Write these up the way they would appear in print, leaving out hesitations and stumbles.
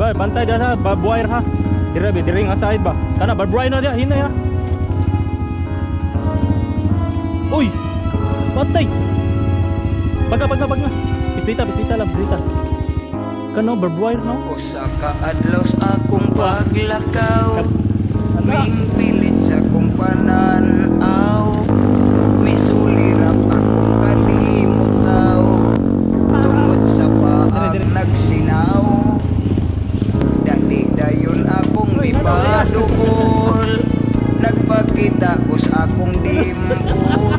ba bantay dah sa babuay ha. Dira be diri nga side ba. Kana babuay na dia hinay ha. Uy. Patay. Pagka. Bisita lang, bisita. Kano babuay no? Usa ka adlaw sa akong paglakaw, ming pilit sa kong pananaw, may sulirap akong kalimutaw, tungod sa paang nagsinaw, dali dayon akong ipaduol, nagpakita ko sa akong dimpul,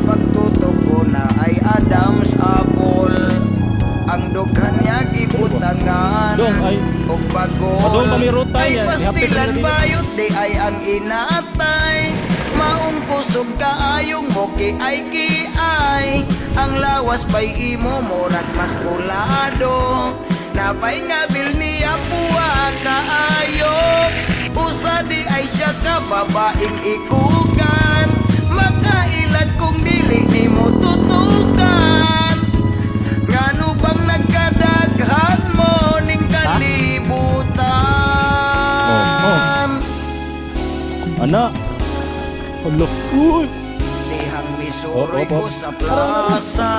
pagtutok ko na ay Adam's apple, ang dughan niya gibutangan o bagol ay pastilan bayot di ay ang inatay, maong kusog kaayong moki ay kiay, ang lawas pa'y imo morat maskulado, napay nga bil niya puwa kaayok, usa di ay siya ka babaeng ikukan, makailan kung dili ni mo tutukan, ngano bang nagkadaghan mo ning kalibutan. Anak. Hello. Uy. Dihang misuroy ko sa plaza,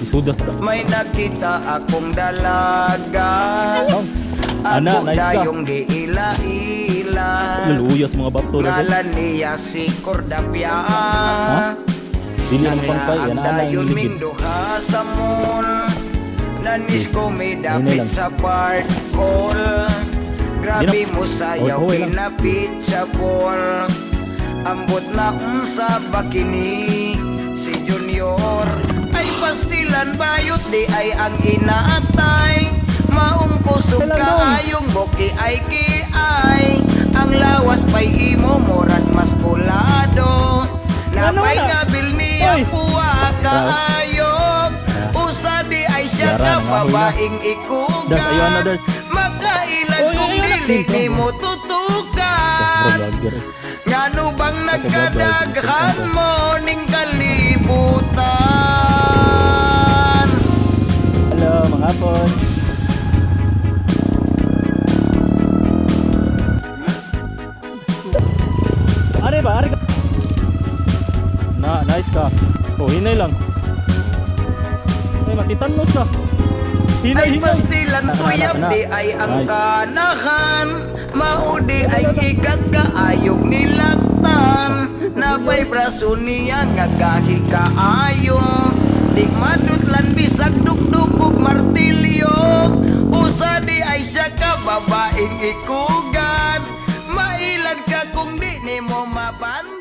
Isudas ta. may nakita akong dalaga, Anak, ako nice ka. dayong giila-ila, Luluyas mga bato na. ngalan niya si Cordapia. Dili ang pangkay ang yan ana dayon yung ming ligid. duha sa mall, nanis ko may Yun dapit lang. sa part call, grabe mo sayaw Okay lang. pinapit sa ball, ambot na unsa bakini si Junior, ay pastilan bayot di ay ang inaatay, maong kusog kaayong boki ay kiay, ang lawas pa'y imo morat maskulado, napay nga bil niya puwa kaayok, usa di ay siya ka babaeng ikugan, makailan kung dili ni mo tutukan, ngano bang nagkadaghan mo ning kalibutan. Hello mga hapon. Are ba? Are ka? Nice ka. Oh, hinay lang. Ay, makitan mo siya. Ay pastilan tuyap di ay ang kanahan, maudi ay ikat kaayog nilaktan, napay braso niya nga gahi kaayo, di madutlan bisag dugdugog martilyo, usa di ay siya ka babaeng ikugan, mailan ka kung di ni mo maban.